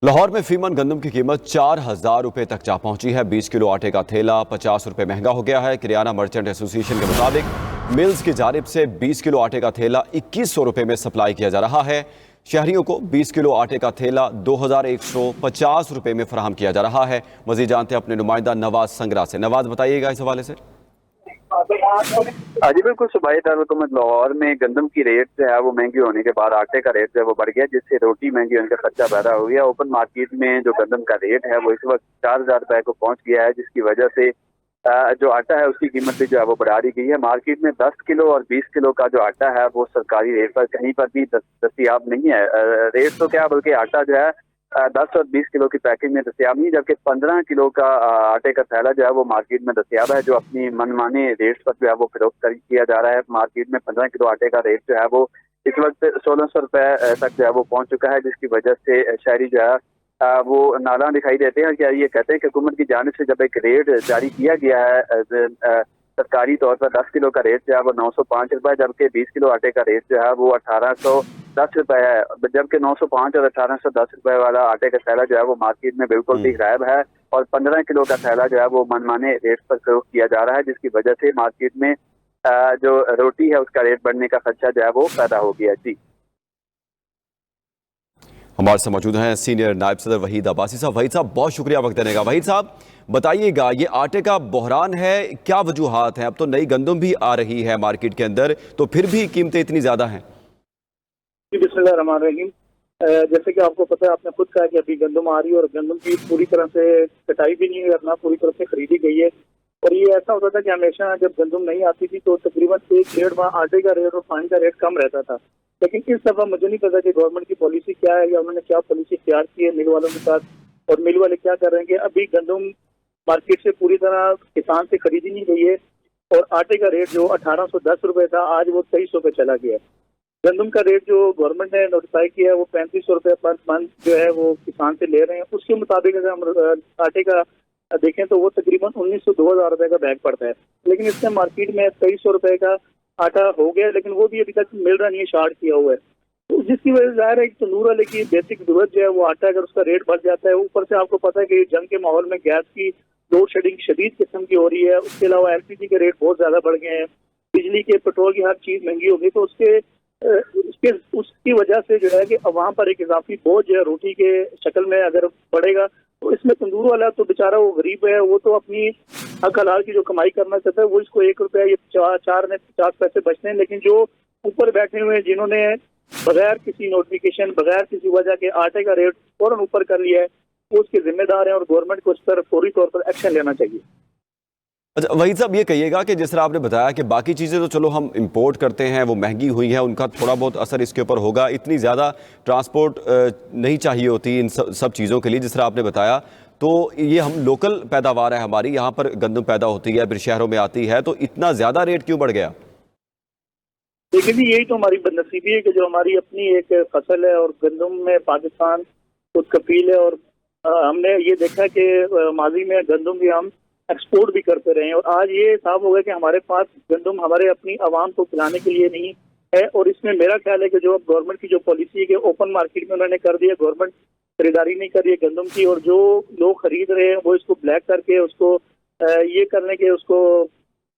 लाहौर में फीमन गंदम की कीमत 4,000 रुपए तक जा पहुंची है। 20 किलो आटे का थैला 50 रुपए महंगा हो गया है। किराना मर्चेंट एसोसिएशन के मुताबिक मिल्स की जानिब से 20 किलो आटे का थैला 2100 रुपए में सप्लाई किया जा रहा है। शहरियों को 20 किलो आटे का थैला 2150 रुपए में फराहम किया जा रहा है। मजीद जानते हैं अपने नुमाइंदा नवाज संगरा से। नवाज, बताइएगा इस हवाले से। जी बिल्कुल, सूबाई दारुल-हुकूमत लाहौर में गंदम की रेट जो है वो महंगी होने के बाद आटे का रेट जो है वो बढ़ गया, जिससे रोटी महंगी होने का खर्चा पैदा हो गया। ओपन मार्केट में जो गंदम का रेट है वो इस वक्त 4,000 रुपए को पहुंच गया है, जिसकी वजह से जो आटा है उसकी कीमत भी जो है वो बढ़ा दी गई है। मार्केट में 10 किलो और 20 किलो का जो आटा है वो सरकारी रेट पर कहीं पर भी दस्तियाब नहीं है। रेट तो क्या बल्कि आटा जो है 10 और 20 किलो की पैकेज में दस्तियाब नहीं, जबकि 15 किलो का आटे का थैला जो है वो मार्केट में दस्तियाब है, जो अपनी मनमाने रेट पर जो है वो फरोख्त किया जा रहा है। मार्केट में 15 किलो आटे का रेट जो है वो इस वक्त 1600 रुपए तक जो है वो पहुंच चुका है, जिसकी वजह से शहरी जो है वो नाराज दिखाई देते हैं। क्या ये कहते हैं कि हुकूमत की जानिब से जब एक रेट जारी किया गया है सरकारी तौर पर 10 किलो का रेट जो है वो 905 रुपए, जबकि 20 किलो आटे का रेट जो है वो 1810 रुपए है, जबकि 905 और 1810 रुपए वाला आटे का थैला जो है वो मार्केट में बिल्कुल भी गायब है और 15 किलो का थैला जो है वो मनमाने रेट पर फरोख्त किया जा रहा है, जिसकी वजह से मार्केट में जो रोटी है उसका रेट बढ़ने का खर्चा जो है वो पैदा हो गया। जी, हमारे साथ मौजूद हैं सीनियर नायब सदर वहीद अब्बासी साहब। वहीद साहब, बहुत शुक्रिया वक्त देने का। वहीद साहब, बताइएगा, ये आटे का बहरान है, क्या वजूहात हैं? अब तो नई गंदम भी आ रही है मार्केट के अंदर, तो फिर भी कीमतें इतनी ज्यादा हैं? बिस्मिल्लाह रहमान रहीम। जैसे कि आपको पता है, आपने खुद कहा कि अभी गंदम आ रही है और गंदम की पूरी तरह से कटाई भी नहीं है करना, पूरी तरह से खरीदी गई है। और ये ऐसा होता था कि हमेशा जब गंदम नहीं आती थी तो तकरीबन 1-1.5 माह आटे का रेट और पानी का रेट कम रहता था। लेकिन इस दफा मुझे नहीं पता कि गवर्नमेंट की पॉलिसी क्या है या उन्होंने क्या पॉलिसी तैयार की है मिल वालों के साथ, और मिल वाले क्या कर रहे हैं कि अभी गंदम मार्केट से पूरी तरह किसान से खरीदी नहीं गई है और आटे का रेट जो 1810 रुपए था आज वो 2300 पे चला गया है। गंदम का रेट जो गवर्नमेंट ने नोटिफाई किया है वो 3500 रुपए पर मंथ जो है वो किसान से ले रहे हैं। उसके मुताबिक अगर हम आटे का देखें तो वो तकरीबन 1900-2000 रुपए का बैग पड़ता है, लेकिन इसमें मार्केट में 2300 रुपए का आटा हो गया, लेकिन वो भी अभी तक मिल रहा नहीं है, शार्ट किया हुआ है। तो जिसकी वजह से जाहिर है कि तंदूर वाले की बेसिक जरूरत जो है वो आटा, अगर उसका रेट बढ़ जाता है, ऊपर से आपको पता है कि जंग के माहौल में गैस की लोड शेडिंग शदीद किस्म की हो रही है, उसके अलावा एलपीजी के रेट बहुत ज्यादा बढ़ गए हैं, बिजली के पेट्रोल की हर चीज महंगी हो गई, तो उसकी वजह से जो है कि वहां पर एक इजाफी बोझ जो है रोटी के शक्ल में अगर बढ़ेगा, तो इसमें तंदूर वाला तो बेचारा वो गरीब है, वो तो अपनी हक हलाल की जो कमाई करना चाहता है वो इसको 1 रुपया या 4 ने 50 पैसे बचते हैं, लेकिन जो ऊपर बैठे हुए हैं जिन्होंने बगैर किसी नोटिफिकेशन बगैर किसी वजह के आटे का रेट फौरन ऊपर कर लिया है, वो उसके जिम्मेदार हैं और गवर्नमेंट को इस पर फौरी तौर पर एक्शन लेना चाहिए। अच्छा वहीद साहब, ये कहिएगा कि जिस तरह आपने बताया कि बाकी चीज़ें तो चलो हम इंपोर्ट करते हैं, वो महंगी हुई हैं, उनका थोड़ा बहुत असर इसके ऊपर होगा, इतनी ज़्यादा ट्रांसपोर्ट नहीं चाहिए होती इन सब चीज़ों के लिए जिस तरह आपने बताया, तो ये हम लोकल पैदावार है हमारी, यहाँ पर गंदम पैदा होती है फिर शहरों में आती है, तो इतना ज़्यादा रेट क्यों बढ़ गया? लेकिन यही तो हमारी बदनसीबी है कि जो हमारी अपनी एक फसल है और गंदम में पाकिस्तान खुद कफील है, और हमने ये देखा कि माजी में गंदम भी हम एक्सपोर्ट भी करते रहे हैं, और आज ये साफ हो गया कि हमारे पास गंदम हमारे अपनी आवाम को खिलाने के लिए नहीं है। और इसमें मेरा ख्याल है कि जो गवर्नमेंट की जो पॉलिसी है कि ओपन मार्केट में उन्होंने कर दिया, गवर्नमेंट खरीदारी नहीं कर रही है गंदम की, और जो लोग खरीद रहे हैं वो इसको ब्लैक करके उसको ये करने के उसको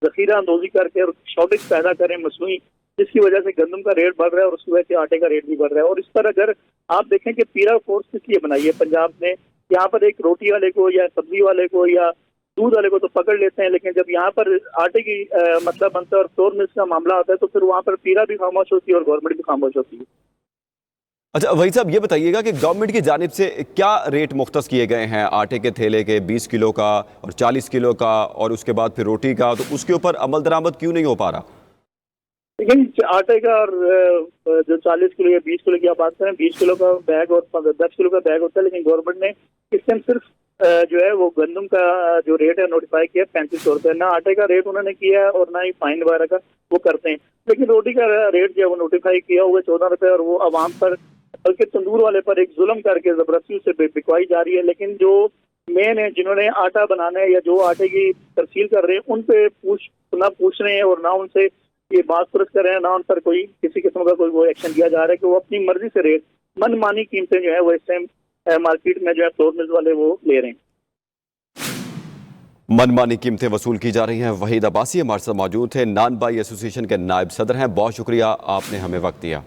जखीरा अंदोजी करके और शॉर्टेज पैदा करें मसनूई, जिसकी वजह से गंदम का रेट बढ़ रहा है और उसकी वजह से आटे का रेट भी बढ़ रहा है। और इस पर अगर आप देखें कि पीरा फोर्स किस लिए बनाई है पंजाब ने, यहाँ पर एक रोटी वाले को या सब्जी वाले को या दूध वाले को तो पकड़ लेते हैं, लेकिन जब यहाँ पर आटे की मतलब बनता है और फ्लोर मिल्स का मामला आता है तो फिर वहाँ पर पीरा भी खामोश होती है और गवर्नमेंट भी खामोश होती है। अच्छा वही साहब, ये बताइएगा कि गवर्नमेंट की जानिब से क्या रेट मुख्तस किए गए हैं आटे के थैले के, 20 किलो का और 40 किलो का और उसके बाद फिर रोटी का, तो उसके ऊपर अमल दरामद क्यों नहीं हो पा रहा? लेकिन आटे का और जो 40 किलो या 20 किलो की आप बात करें, 20 किलो का बैग और 10 किलो का बैग होता है, लेकिन गवर्नमेंट ने इस टाइम सिर्फ जो है वो गंदम का जो रेट है नोटिफाई किया 3500 रुपये, ना आटे का रेट उन्होंने किया है और ना ही फाइन वगैरह का वो करते हैं। लेकिन रोटी का रेट जो है वो नोटिफाई किया हुआ 14 रुपये, और वो आवाम पर बल्कि तंदूर वाले पर एक जुल्म करके जबरदस्ती से बिकवाई जा रही है। लेकिन जो मेन है जिन्होंने आटा बनाना है या जो आटे की तरसील कर रहे हैं उन पे ना पूछ रहे हैं और ना उनसे ये बात पुरस्कार कर रहे हैं, ना उन पर कोई किसी किस्म का कोई वो एक्शन लिया जा रहा है कि वो अपनी मर्जी से रेट मनमानी कीमतें जो है वो इस टाइम मार्केट में जो है फ्लोर मिल्स वाले वो ले रहे हैं। मनमानी कीमतें वसूल की जा रही हैं। वहीद अब्बासी हमारे साथ मौजूद थे, नान बाई एसोसिएशन के नायब सदर हैं। बहुत शुक्रिया, आपने हमें वक्त दिया।